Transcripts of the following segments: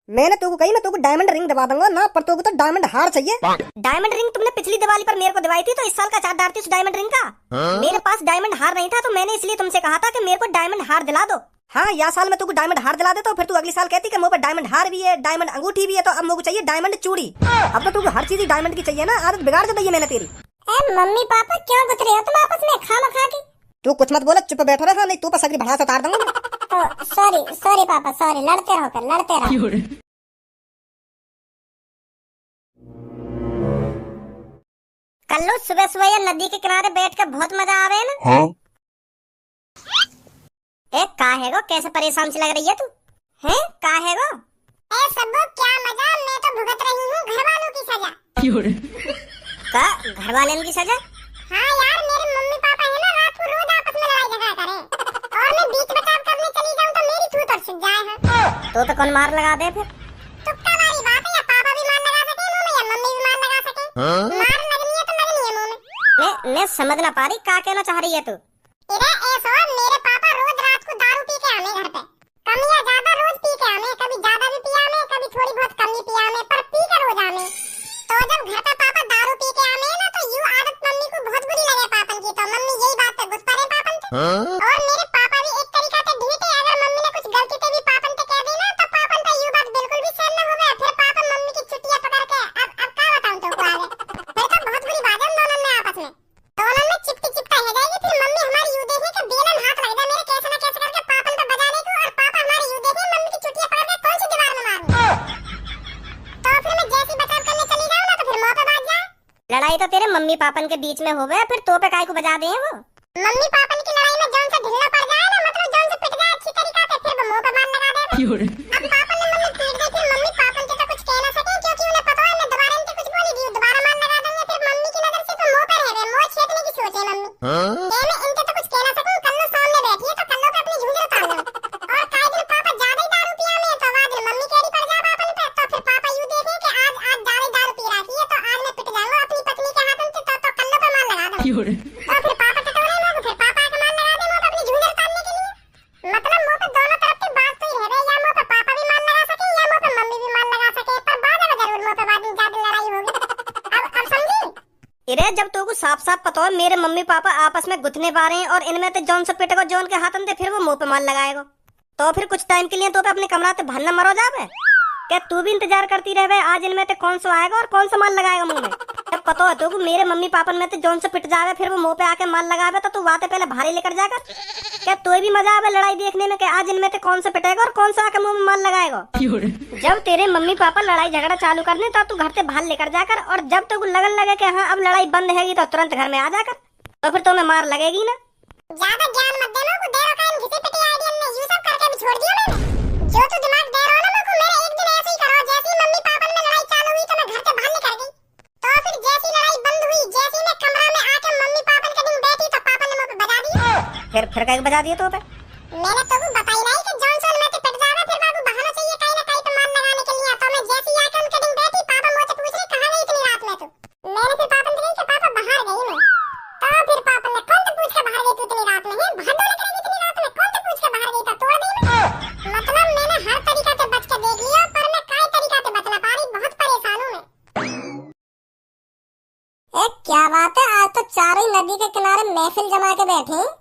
मैंने तुमको कही मैं तुमको डायमंड रिंग दबा दूंगा ना, पर तुमको तो डायमंड हार चाहिए। डायमंड रिंग तुमने पिछली दिवाली पर मेरे को दिवाई थी, तो इस साल का चार्ज डालती उस डायमंड रिंग का। मेरे पास डायमंड हार नहीं था, तो मैंने इसलिए तुमसे कहा था कि मेरे को डायमंड हार दिला दो। हाँ, या साल में तुमको डायमंड हार दिला दे, तो फिर तू अगली साल कहती कि मुझे पर डायमंड हार भी है, डायमंड अंगूठी भी है, तो अब मुझे चाहिए डायमंड चूड़ी। अब तो तुमको हर चीज डायमंड की चाहिए ना, आदत बिगाड़ दे मैंने तेरी। मम्मी पापा क्यों गुत रहे हो तुम आपस में खामखा की? तू कुछ मत बोले, चुप बैठो रहा, नहीं तू पर सगरी भड़ास उतार दूंगा। तो सॉरी पापा, सॉरी, लड़ते रहो फिर, लड़ते रहो। कल्लू सुबह सुबह ये नदी के किनारे बैठ कर बहुत मजा आ रहा है ना? हाँ? का है गो, कैसे परेशान सी लग रही है तू? हैं का है गो? ए सबो क्या मजा, मैं तो भुगत रही हूँ घर वालों की सजा। का घर वालों की सजा? हाँ यार, मेरे मम्मी पापा है ना, रात को रोज आपस में लड़ाई झगड़ा करे, और मैं बीच बचाव करने चली जाऊँ तो मेरी थूत और सूख जाए है। तो कौन मार लगा दे फिर? तुक्का वाली बात है, या पापा भी मार लगा सके मुंह में, या मम्मी भी मार लगा सके। मार लगनी है तो लगनी है मुंह में। मैं समझ ना पा रही क्या कहना चाह रही है तू। मेरे पापा रोज रात को दारू पी के आने घर पे, कम या ज्यादा रोज पी के आने, कभी ज्यादा भी पिया आने, कभी थोड़ी बहुत कम भी पिया आने, पर पी के रोज आने। तो जब घर पे पापा दारू पी के आने ना, तो यूं आदत मम्मी को बहुत बुरी लगे पापन की, तो मम्मी यही बात पे गुस्सा रहे पापन से। और मेरे पापा भी एक तरीका से ढीठे, अगर मम्मी ने कुछ गलती से भी पापन से कह दी ना, तो पापन पे यूं बात बिल्कुल भी सहन न होवे, फिर पापा मम्मी की चुटिया पकड़ के अब क्या बताऊं तुमको आगे, फिर तो बहुत बुरी बात है हम दोनों में आपस में, दोनों में चिपटा हो जाएगी। फिर मम्मी हमारी यूं देखे कि बेलन हाथ लग जाए मेरे कैसे ना कैसे करके पापन पे बजाने को, और पापा हमारी यूं देखे मम्मी की चुटिया पकड़ के कौन सी दीवार में मारूं। तो फिर मैं जैसी बचाव करने चली जाऊं ना, तो फिर मुंह पे बाज जाए। लड़ाई तो तेरे मम्मी पापन के बीच में हो गए, फिर तो पे काय को बजा दे वो? मम्मी पापन की लड़ाई में जौन से ढिल्ला पड़ जाए ना, मतलब जौन से पिट जाए अच्छी तरीका से, फिर वो मुंह पे बाण लगा दे। अब पापन ने मम्मी पीट दी, फिर मम्मी पापन से तो कुछ कह ना सके, क्योंकि उन्हें पता है मैं दोबारा इनसे कुछ बोली दी, दोबारा मार लगा देंगे, फिर मम्मी की नजर से तो मुंह पे रह गए, मुंह छेदने की सोच है मम्मी। मैं इनसे तो कुछ कह ना सकूं, कल्लू सामने बैठी है तो कल्लू पे अपनी झुंझुन उतार दूं। और काय दिन पापा ज्यादा ही दारू पिया में, तो आज मम्मी केड़ी पड़ जा पापन पे, तो फिर पापा यूं देखे कि आज ज्यादा दारू पी रही है, तो आज मैं पिट जाऊंगा अपनी पत्नी के हाथों से, तो कल्लू पे मार लगा दूं। तो फिर पापा टटोले ना, तो फिर पापा के मार लगा दे मुंह पे अपनी झुंझुन उतारने के लिए। मतलब मुंह पे दोनों तरफ की बात तो ही रह गई, या मुंह पे पापा भी मार लगा सके, या मुंह पे मम्मी भी मार लगा सके, पर बाजेगा जरूर मुंह पे, बाद में ज्यादा लड़ाई होगी। अब समझी? इरे जब तो को साफ साफ पता हो मेरे मम्मी पापा आपस में गुथने पा रहे हैं, और इनमें तो जॉन से पिटेगा जॉन के हाथन दे, फिर वो मुंह पे मार लगाएगा, तो फिर कुछ टाइम के लिए तो पे अपने कमरा से भानना मरो जावे। क्या तू भी इंतजार करती रहे आज इनमें से कौन सा आएगा और कौन सा मार लगाएगा मुंह में? जब पता है तो मेरे मम्मी पापा में तो जॉन से पिट जावे, फिर वो मुंह पे आके मार लगावे, तो तू वाते पहले भारी लेकर जाकर। क्या तो भी मजा आवे लड़ाई देखने में कि आज इनमें से कौन सा पिटेगा और कौन सा आके मुंह में मार लगाएगा? जब तेरे मम्मी पापा लड़ाई झगड़ा चालू करने, तो तू घर से बाहर लेकर जाकर, और जब तो लगन लगे कि हाँ अब लड़ाई बंद हैगी, तो तुरंत घर में आ जाकर, तो फिर तुम्हें मार लगेगी ना। ज्यादा ज्ञान मत देना को, देरो का इन घिसे पिटे आइडिया ने यूं सब करके भी छोड़ दिया मैंने। जो तू दिमाग दे रहा है ना को, मेरे एक दिन ऐसे ही करो, जैसी मम्मी पापा में लड़ाई चालू हुई तो मैं घर से बाहर निकल गई, तो फिर जैसी लड़ाई बंद हुई, जैसी मैं कमरा में आके मम्मी पापा के दिन बैठी, तो पापा ने मुझे बजा दिया। फिर कहीं बजा दिया तो पे मैंने तो बताई नहीं कि जॉनसन में तो पिट जावे, फिर बाबू बहाना चाहिए कहीं ना कहीं तो मार लगाने के लिए, तो मैं जैसी आके उनके दिन बैठी, पापा मुझसे पूछ रहे कहां गई इतनी रात में तू? मैंने फिर पापा से कहा कि पापा बाहर गई मैं। तो फिर पापा ने कौन से पूछ के बाहर गई तू इतनी रात में? है बाहर डोले करेगी इतनी रात में? कौन से पूछ के बाहर गई? तो तोड़ दी मैं। मतलब मैंने हर तरीका से बच के देख लिया, पर मैं काय तरीका से बच ना पा रही, बहुत परेशान हूं मैं। क्या बात है, आज तो चारों ही नदी के किनारे महफिल जमा के बैठे हैं।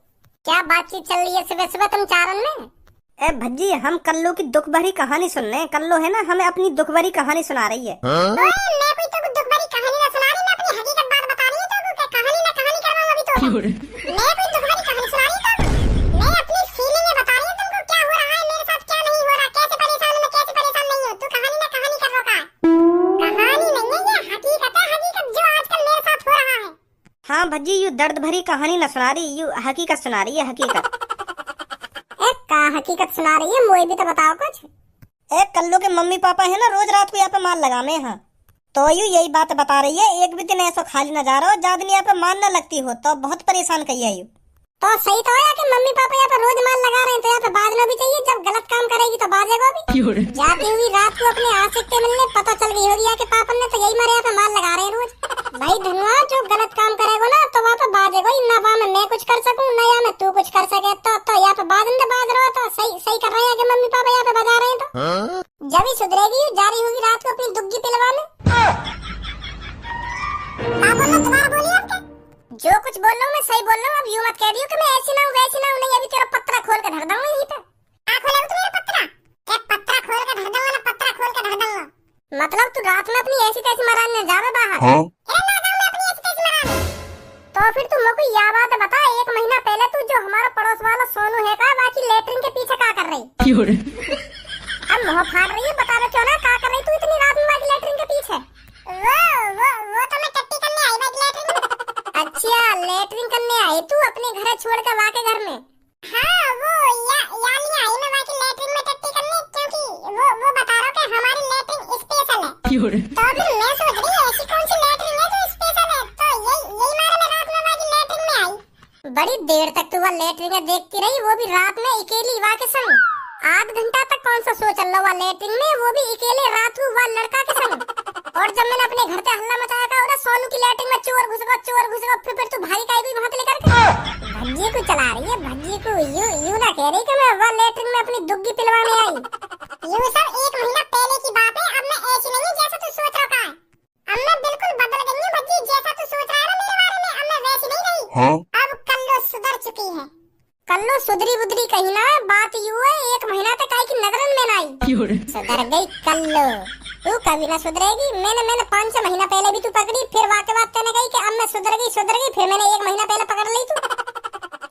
क्या बातचीत चल रही है सुबह सुबह तुम चारों में? भज्जी हम कल्लू की दुख भरी कहानी सुन रहे हैं। कल्लू है ना, हमें अपनी दुख भरी कहानी सुना रही है। मैं कोई तो दुख भरी कहानी ना सुना रही, मैं अपनी हकीकत बात बता रही हूं, तो कहानी ना कहानी करवाऊंगा अभी तो। मैं कोई दुख भरी कहानी सुना रही हूं, मैं अपनी फीलिंगें बता रही हूं तुमको, क्या हो रहा है मेरे साथ, क्या नहीं हो रहा, कैसे परेशान हूं मैं, कैसे परेशान नहीं हूं। तू कहानी ना कहानी कर रहा है, कहानी नहीं है ये, हकीकत है, हकीकत जो आजकल मेरे साथ हो रहा है। हाँ भज्जी, यू दर्द भरी कहानी न सुना रही, यू हकीकत सुना रही है, हकीकत। का हकीकत सुना रही है, मुझे भी तो बताओ कुछ। कल्लू के मम्मी पापा है ना, रोज रात को यहाँ पे मार लगाने हैं, तो यू यही बात बता रही है, एक भी दिन ऐसा खाली न जा रहा हो ज्यादा यहाँ पे मार न लगती हो, तो बहुत परेशान कही है यू। तो सही तो है कि मम्मी पापा यहाँ पे रोज मार लगा रहे हैं, तो यहाँ पे बाजना भी चाहिए, जब गलत काम करेगी तो बाजेगा भी। जाती हुई रात को अपने आशिक के मिलने पता चल गई होगी कि पापा ने तो यही मारे यहाँ पे मार लगा रहे हैं रोज। भाई धनुआ, जो गलत काम करेगा ना तो वहाँ पे बाजेगा, ना वहाँ में मैं कुछ कर सकूँ ना यहाँ में तू कुछ कर सके, तो यहाँ पे बाज रहा तो सही कर रहे हैं कि मम्मी पापा यहाँ पे बजा रहे हैं, तो जब नहीं सुधरेगी, जा रही होगी रात को अपनी दुग्गी पिलवाने। दोबारा बोलिए आप। जो कुछ बोल रहा हूँ मैं सही बोल रहा हूँ, अब यूं मत कह दियो कि मैं ऐसी ना हूँ वैसी ना हूँ। नहीं, अभी तेरा पत्रा खोल के धर दूंगा यहीं पे। खोलेगा तू मेरा पत्रा? क्या पत्रा खोल के धर दूंगा ना, पत्रा खोल के धर दूंगा। मतलब तू रात में अपनी ऐसी तैसी मराने जावे बाहर? ना जाऊं मैं अपनी ऐसी तैसी मराने। तो फिर तू मेरे को यह बात बता, 1 महीना पहले तू जो हमारा पड़ोस वाला सोनू है का बाकी लेटरिन के पीछे क्या कर रही? अब मुँह फाड़ रही है, बता दो क्यों ना क्या कर रही तू इतनी रात में बाकी लेटरिन के पीछे? वो तो मैं टट्टी करने आई बाकी लेटरिन में। अच्छा, लेटरिन करने आई तू अपने घर छोड़ के वाके घर में? हाँ, वो यानी आई मैं बाकी लेटरिन में टट्टी करने, क्योंकि वो बता रहा कि हमारी लेटरिन स्पेशल है। तो फिर मैं सोच रही ऐसी कौन सी लेटरिन है जो स्पेशल है, तो यही मारे मैं रात में बाकी लेटरिन में आई। बड़ी देर तक तू वह लेटरिन देखती रही, वो भी रात में अकेली वाके संग। 8 घंटा तक कौन सा सो चल रहा हुआ लेटरिन में, वो भी अकेले रात को वह लड़का के संग। और जब मैंने अपने घर पे हल्ला मचाया था उधर सोनू की लेटरिन में चोर घुस गया, फिर तू भाई का भी वहां से लेकर के भज्जी को चला रही है। भज्जी को यूं ना कह रही कि मैं वह लेटरिन में अपनी दुग्गी पिलवाने आई। यूं सब 1 महीना पहले की बात है, अब मैं ऐसी नहीं जैसा तू सोच रहा है। अब मैं बिल्कुल बदल गई हूं भज्जी, जैसा तू सोच रहा है ना मेरे बारे में, अब मैं वैसी नहीं रही। अब कल्लो सुधर चुकी है। कल्लो सुधरी बुधरी कहीं ना, बात यूं है 1 महीना तक आई की नजरन में ना आई। सुधर गई कल्लो, तू कभी ना सुधरेगी। मैंने 5-6 महीना पहले भी तू पकड़ी, फिर वाके बात करने गई कि अब मैं सुधर गई, फिर मैंने 1 महीना पहले पकड़ ली तू।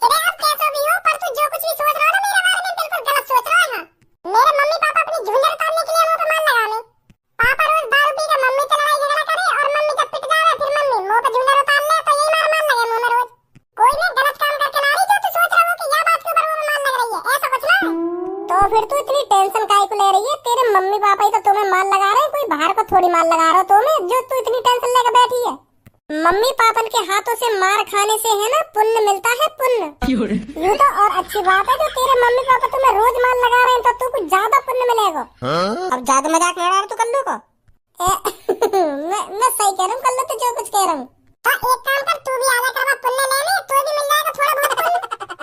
अरे अब कैसा भी हो, पर तू जो कुछ भी सोच रहा है ना मेरे बारे में बिल्कुल गलत सोच रहा है। मेरे मम्मी पापा अपनी झुंझर उतारने के लिए मुंह पे मार लगाने। पापा रोज दारू पी के मम्मी से लड़ाई झगड़ा करे, और मम्मी जब पिट जाए फिर मम्मी मुंह पे झुंझर उतार ले, तो यही मार लगे मुंह में रोज। कोई नहीं गलत काम करके ला रही जो तू सोच रहा हो कि यह बात के ऊपर मुंह में मार लग रही है, ऐसा कुछ ना है। तो फिर तू इतनी टेंशन काहे को ले रही है? तेरे मम्मी पापा ही तो तुम्हें मार लगा रहे हैं, कोई बाहर को थोड़ी मार लगा रहा हो तुम्हें, जो तू इतनी टेंशन लेकर बैठी है। मम्मी पापन के हाथों से मार खाने से है ना पुण्य मिलता है, पुण्य। यूं तो और अच्छी बात है जो तेरे मम्मी पापा तुम्हें रोज मार लगा रहे हैं, तो तू कुछ ज्यादा पुण्य मिलेगा। अब ज्यादा मजाक नहीं उड़ा रहा तू कल्लू को? मैं सही कह रहा हूँ कल्लू, तू जो कुछ कह रहा हूँ। तो एक काम कर, तू भी आजा कर पुण्य लेने, तो भी मिल जाएगा थोड़ा बहुत पुण्य।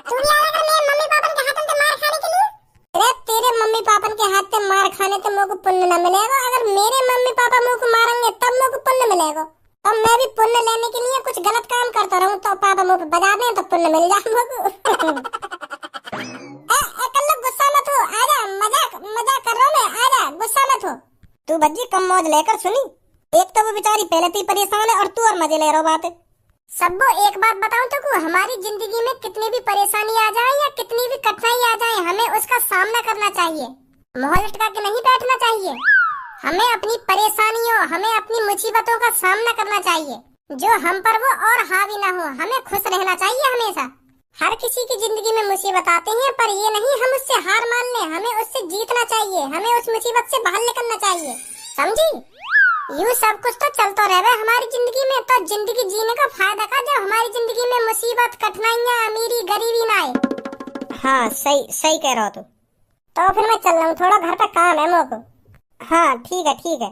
तू भी आजा कर मेरे मम्मी पापन के हाथों से मार खाने के लिए। अरे तेरे मम्मी पापन के हाथ से मार खाने तो मुझको पुण्य न मिलेगा, अगर मेरे मम्मी पापा मुझको मारेंगे तब मुझको पुण्य मिलेगा। तो मैं भी पुण्य लेने के लिए कुछ गलत काम करता रहूं तो पापा मुझे बजा दें तो पुण्य मिल जाए मुझको। कल्लू गुस्सा मत हो, आजा, मजाक कर रहा हूं मैं, आजा गुस्सा मत हो। तू भज्जी कम मौज लेकर सुनी, एक तो वो बेचारी पहले से परेशान है और तू और मजे ले रहा बात। सबको एक बात बताऊं तो हमारी जिंदगी में कितनी भी परेशानी आ जाए या कितनी भी कठिनाई आ जाए, हमें उसका सामना करना चाहिए, मुंह लटका के नहीं बैठना चाहिए। हमें अपनी परेशानियों, हमें अपनी मुसीबतों का सामना करना चाहिए, जो हम पर वो और हावी ना हो। हमें खुश रहना चाहिए हमेशा। हर किसी की जिंदगी में मुसीबत आते हैं, पर ये नहीं हम उससे हार मान लें, हमें उससे जीतना चाहिए, हमें उस मुसीबत से बाहर निकलना चाहिए, समझी? यूं सब कुछ तो चलता रहे हमारी जिंदगी में, तो जिंदगी जीने का फायदा का जब हमारी जिंदगी में मुसीबत, कठिनाइयाँ, अमीरी, गरीबी ना आए। हाँ सही कह रहा हो तू। तो फिर मैं चल रहा हूँ, थोड़ा घर पे काम है मुझको। हाँ ठीक है,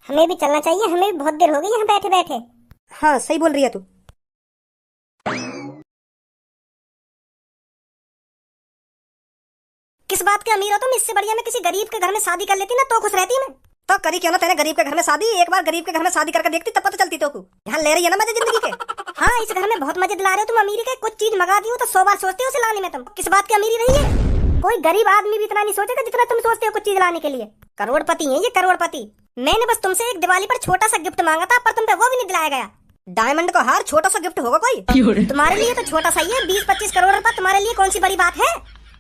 हमें भी चलना चाहिए, हमें भी बहुत देर हो गई यहाँ बैठे बैठे। हाँ सही बोल रही है तू। किस बात के अमीर हो तुम? इससे बढ़िया मैं किसी गरीब के घर में शादी कर लेती ना, तो खुश रहती मैं। तो करी क्यों ना तेरे गरीब के घर में शादी? एक बार गरीब के घर में शादी करके देखती तब पता चलती तो को। यहाँ ले रही है ना मजे जिंदगी के। हाँ इस घर में बहुत मजे दिला रहे हो तुम अमीरी के। कुछ चीज मंगा दी हो तो 100 बार सोचते हो उसे लाने में। तुम किस बात की अमीरी रही है? कोई गरीब आदमी भी इतना नहीं सोचेगा जितना तुम सोचते हो कुछ चीज लाने के लिए। करोड़पति है ये, करोड़पति। मैंने बस तुमसे एक दिवाली पर छोटा सा गिफ्ट मांगा था, पर तुम पे वो भी नहीं दिलाया गया। डायमंड का हार छोटा सा गिफ्ट होगा कोई? तुम्हारे लिए तो छोटा सा ही है। 20-25 करोड़ रुपया तुम्हारे लिए कौन सी बड़ी बात है?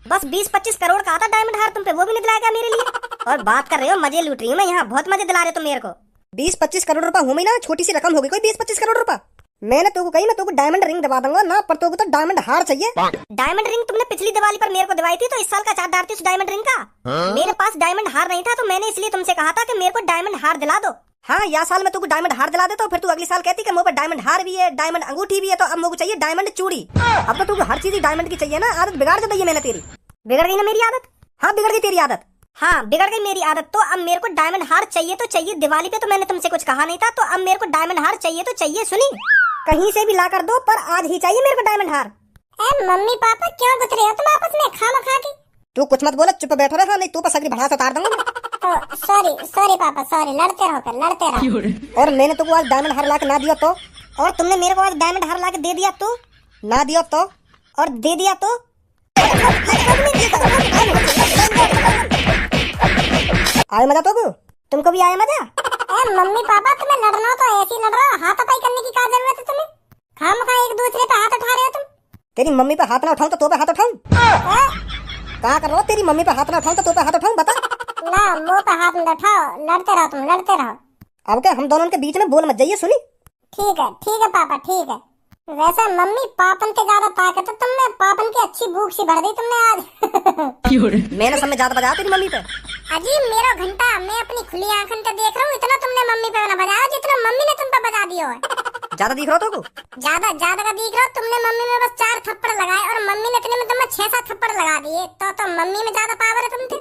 बस 20-25 करोड़ का आता डायमंड हार, तुम पे वो भी नहीं दिलाया गया मेरे लिए। और बात कर रहे हो मजे लूट रही हूँ मैं यहाँ, बहुत मजे दिला रहे हो तुम मेरे को। 20-25 करोड़ रुपया हूँ ना, छोटी सी रकम होगी कोई 20-25 करोड़ रुपया। मैंने तुमको कही मैं तुमको डायमंड रिंग दबा दूंगा ना, पर तुमको तो डायमंड हार चाहिए। डायमंड रिंग तुमने पिछली दिवाली पर मेरे को दिवाई थी, तो इस साल का चार्ज डालती उस डायमंड रिंग का। मेरे पास डायमंड हार नहीं था, तो मैंने इसलिए तुमसे कहा था कि मेरे को डायमंड हार दिला दो। हाँ या साल में तुमको डायमंड हार दिला देता, फिर तू अगली साल कहती कि मुझे डायमंड हार भी है, डायमंड अंगूठी भी है, तो अब मुझे चाहिए डायमंड चूड़ी। अब तो तुमको हर चीज डायमंड की चाहिए ना। आदत बिगाड़ दे मैंने तेरी। बिगड़ गई ना मेरी आदत? हाँ बिगड़ गई तेरी आदत। हाँ बिगड़ गई मेरी आदत। तो अब मेरे को डायमंड हार चाहिए तो चाहिए। दिवाली पे तो मैंने तुमसे कुछ कहा नहीं था, तो अब मेरे को डायमंड हार चाहिए तो चाहिए। सुनी, कहीं से भी ला कर दो, पर आज ही चाहिए मेरे को डायमंड हार। मम्मी पापा क्यों गुथ रहे हो तुम आपस में खामखा के? तू कुछ मत बोले, चुप बैठो रहा, नहीं तू पर सगरी भड़ास उतार दूंगा मैं। तो सॉरी सॉरी पापा सॉरी, लड़ते रहो फिर लड़ते रहो। और मैंने तुमको आज डायमंड हार ला के ना दिया तो, और तुमने मेरे को आज डायमंड हार ला के दे दिया तो, ना दिया तो, और दे दिया तो आया मजा तो तुमको भी आया मजा? मम्मी पापा तुम्हें लड़ना हो तो ऐसे ही लड़ रहा, हाथापाई करने की क्या जरूरत है तुम्हें? खामखा एक दूसरे पे हाथ उठा रहे हो तुम। तेरी मम्मी पे हाथ ना उठाऊं तो पे हाथ उठाऊं? कहा कर रहा हो? तेरी मम्मी पे हाथ ना उठाऊं तो पे हाथ उठाऊं? बता ना, मुंह पे हाथ न उठाओ, लड़ते रहो तुम लड़ते रहो। अब क्या हम दोनों के बीच में बोल मत जाइए, सुनी? ठीक है पापा ठीक है। वैसे मम्मी पापन से ज्यादा ताकत है तुमने, पापन की अच्छी भूख सी भर दी तुमने आज। मैंने समय ज्यादा बजाया तेरी मम्मी पे? अजीब मेरा घंटा मैं अपनी खुली आंखों से देख रहा हूँ, इतना तुमने मम्मी पे ना बजाया जितना मम्मी ने तुम पे बजा दिया है। ज्यादा दिख रहा हो तो? ज्यादा का दिख रहा हो तुमने, मम्मी में बस 4 थप्पड़ लगाए और मम्मी ने इतने में तुम्हें 6-7 थप्पड़ लगा दिए, तो मम्मी में ज्यादा पावर है तुमसे।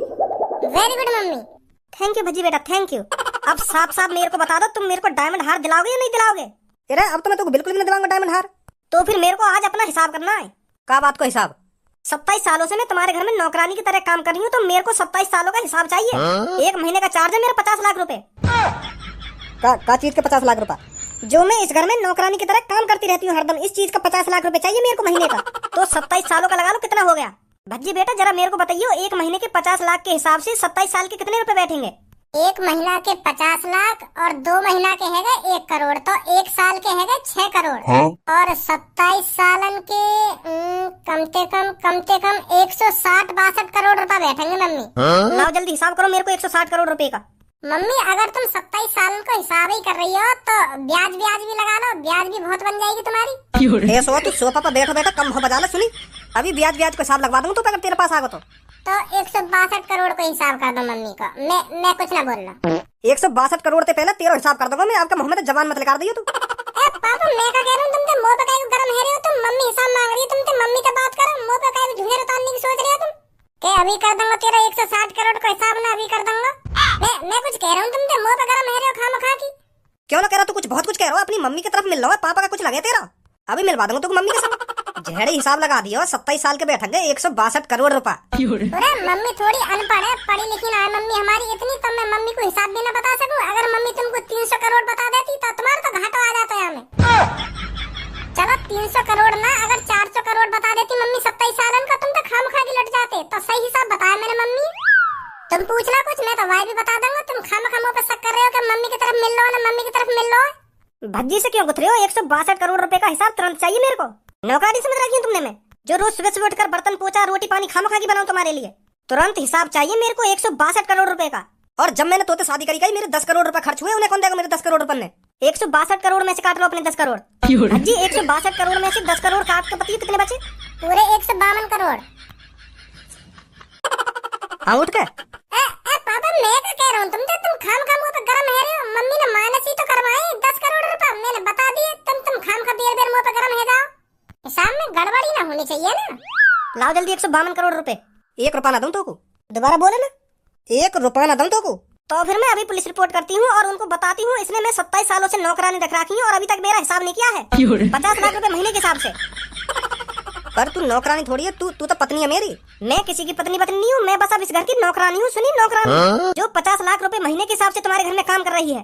Very good mummy. Thank you bhaji बेटा, थैंक यू। अब साफ साफ मेरे को बता दो, तुम मेरे को डायमंड हार दिलाओगे या नहीं दिलाओगे? अरे अब तो मैं तुमको बिल्कुल भी नहीं दिलाऊंगा डायमंड हार। तो फिर मेरे को आज अपना हिसाब करना है। क्या बात को हिसाब? 27 सालों से मैं तुम्हारे घर में नौकरानी की तरह काम कर रही हूँ, तो मेरे को 27 सालों का हिसाब चाहिए। 1 महीने का चार्ज है मेरा 50 लाख रुपए। का चीज का 50 लाख रुपए? जो मैं इस घर में नौकरानी की तरह काम करती रहती हूँ हरदम, इस चीज का 50 लाख रुपए चाहिए मेरे को महीने का। तो 27 सालों का लगा लो, कितना हो गया? भज्जी बेटा जरा मेरे को बताइए, 1 महीने के 50 लाख के हिसाब से 27 साल के कितने रुपए बैठेंगे? 1 महीना के 50 लाख और 2 महीना के हैगा 1 करोड़, तो 1 साल के हैगा 6 करोड़। और 27 सालन के कम से कम 160-62 करोड़ रुपए बैठेंगे मम्मी। लाओ जल्दी हिसाब करो मेरे को 160 करोड़ रुपए का। मम्मी अगर तुम 27 साल का हिसाब ही कर रही हो तो ब्याज भी लगा लो, ब्याज भी बहुत बन जाएगी तुम्हारी। तू सोफा पर बैठो बेटा, कम हो बजा लो, सुनी? अभी ब्याज को हिसाब लगवा दूंगा तो अगर तेरे पास आ गो तो 162 करोड़ का हिसाब कर दो मम्मी को। मैं कुछ ना बोल रहा। 162 करोड़ से पहले तेरा हिसाब कर दूंगा मैं। आपका मोहम्मद जवान मत लगा दियो तू। पापा मैं क्या कह रहा हूँ, तुम मुंह पे काहे गरम है रहे हो तुम? मम्मी हिसाब मांग रही है तुमसे, मम्मी से बात करो। मुंह पे काहे झुंझे उतारने की सोच रहे हो तुम? के अभी कर दूंगा तेरा 160 करोड़ का हिसाब ना, अभी कर दूंगा। मैं कुछ कह रहा हूँ तुमसे, मुंह पे गरम है रहे हो खामखा की। क्यों ना कह रहा तू? कुछ बहुत कुछ कह रहा हो, अपनी मम्मी की तरफ मिल रहा है, पापा का कुछ लगे तेरा? अभी मिलवा दूंगा तुमको मम्मी के साथ। झेड़े हिसाब लगा दियो, 27 साल के बैठेंगे 162 करोड़ रुपए। मम्मी थोड़ी अनपढ़ है, पढ़ी लिखी ना है मम्मी हमारी इतनी, तो मैं मम्मी को हिसाब देना बता सकूं? अगर मम्मी तुमको 300 करोड़ बता देती तो तुम्हारा तो घाटा आ जाता है हमें। चलो 300 करोड़ ना, अगर 400 करोड़ बता देती मम्मी 27 सालन का, तुम तो खामखा की लट जाते। तो सही हिसाब बताया मैंने मम्मी। तुम पूछना कुछ, मैं तो वाई भी बता दूंगा। तुम खामखा मुंह पे शक कर रहे हो कि मम्मी की तरफ मिल लो ना, मम्मी की तरफ मिल लो। भज्जी से क्यों गुथरे हो? 162 करोड़ रुपए का हिसाब तुरंत चाहिए मेरे को। नौकरानी समझ रखी है तुमने मैं, जो रोज सुबह उठकर बर्तन पोछा रोटी पानी खामखा की बनाऊं तुम्हारे लिए? तुरंत हिसाब चाहिए मेरे को 162 करोड़ रुपए का। और जब मैंने तोते शादी करी गई, मेरे 10 करोड़ रुपए खर्च हुए, उन्हें कौन देगा मेरे 10 करोड़ रुपए? ने 162 करोड़ में से काट लो अपने 10 करोड़। भज्जी 162 करोड़ में से 10 करोड़ काट के बताइए कितने बचे? पूरे 152 करोड़। हाँ उठ के पापा मैं क्या कह रहा हूँ तुमसे, तुम खामखा मुंह पे गरम है रहे हो। मम्मी ने माइनस ही तो करवाए 10 करोड़ रुपए, मैंने बता दिए। तुम खामखा बेर मुंह पे गरम है जाओ। हिसाब में गड़बड़ी ना होनी चाहिए ना। लाओ जल्दी 152 करोड़ रुपए। 1 रुपया ना दूं तो को? दोबारा बोले ना, 1 रुपया ना दूं तो को? तो फिर मैं अभी पुलिस रिपोर्ट करती हूँ और उनको बताती हूँ इसने मैं 27 सालों से नौकरानी रख रखी हूँ और अभी तक मेरा हिसाब नहीं किया है 50 लाख रुपए महीने के हिसाब से। पर तू नौकरानी थोड़ी है, तू तो पत्नी है मेरी। मैं किसी की पत्नी नहीं हूँ, मैं बस अब इस घर की नौकरानी हूँ। सुनी, नौकरानी जो 50 लाख रुपए महीने के हिसाब से तुम्हारे घर में काम कर रही है।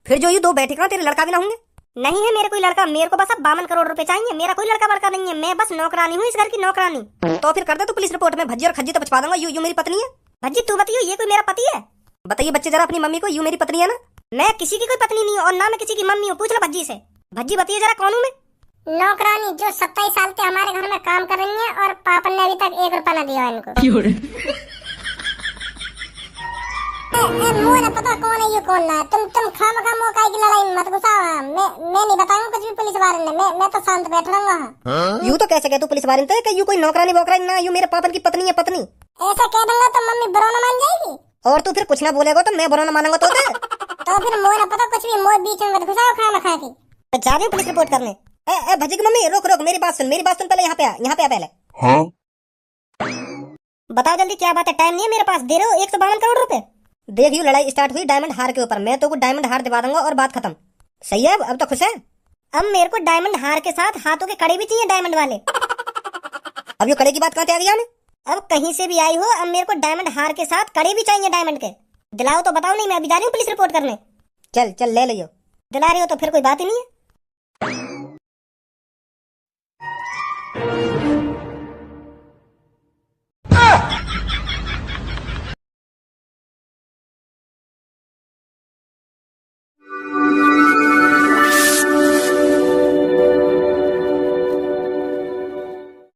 फिर जो ये 2 बैठे कहाँ, तेरे लड़का भी ना होंगे? नहीं है मेरे कोई लड़का, मेरे को बस अब 52 करोड़ रुपए चाहिए। मेरा कोई लड़का बड़का नहीं है, मैं बस नौकरानी हूँ इस घर की नौकरानी। तो फिर कर दे तू पुलिस रिपोर्ट में। भज्जी और खज्जी तो बचवा दूंगा, यू मेरी पत्नी है। भज्जी तू बताइए, ये कोई मेरा पति है? बताइए बच्चे जरा अपनी मम्मी को, यू मेरी पत्नी है ना? मैं किसी की कोई पत्नी नहीं हूँ और ना मैं किसी की मम्मी हूँ, पूछ लो भज्जी से। भज्जी बताइए जरा कौन हूँ मैं? नौकरानी जो 27 साल से हमारे घर में काम कर रही है और पापा ने अभी तक 1 रुपया न दिया इनको। मुझे ना पता कौन है ये कौन ना। तुम खामखा मौका की लड़ाई मत घुसाओ। मैं नहीं बताऊंगा कुछ भी पुलिस वाले ने। मैं तो शांत बैठ रहा हूँ। यू तो कैसे कह तू पुलिस वाले ने कि यू कोई नौकरानी वोकरानी ना, यू मेरे पापा की पत्नी है पत्नी। ऐसा कह दूंगा तो मम्मी बुरा न मान जाएगी। और तू फिर कुछ ना बोलेगा तो मैं बुरा न मानूंगा तो फिर मुझे ना पता कुछ भी, मुझे बीच में मत घुसाओ खामखा की। जा रही हूँ पुलिस रिपोर्ट करने। भज्जी की मम्मी रोक मेरी बात सुन पहले। यहाँ पे आ पहले। हाँ बताओ जल्दी क्या बात है, टाइम नहीं है मेरे पास। दे रहे हो 152 करोड़ रुपए। देखियो लड़ाई स्टार्ट हुई डायमंड हार के ऊपर, मैं तो को डायमंड हार दिवा दूंगा और बात खत्म। सही है? अब तो खुश है? अब मेरे को डायमंड हार के साथ हाथों के कड़े भी चाहिए डायमंड वाले। अब ये कड़े की बात कहाँ आ गया? अब कहीं से भी आई हो, अब मेरे को डायमंड हार के साथ कड़े भी चाहिए डायमंड के। दिलाओ तो बताओ, नहीं मैं अभी जा रही हूँ पुलिस रिपोर्ट करने। चल चल ले लियो, दिला रही हो तो फिर कोई बात ही नहीं है।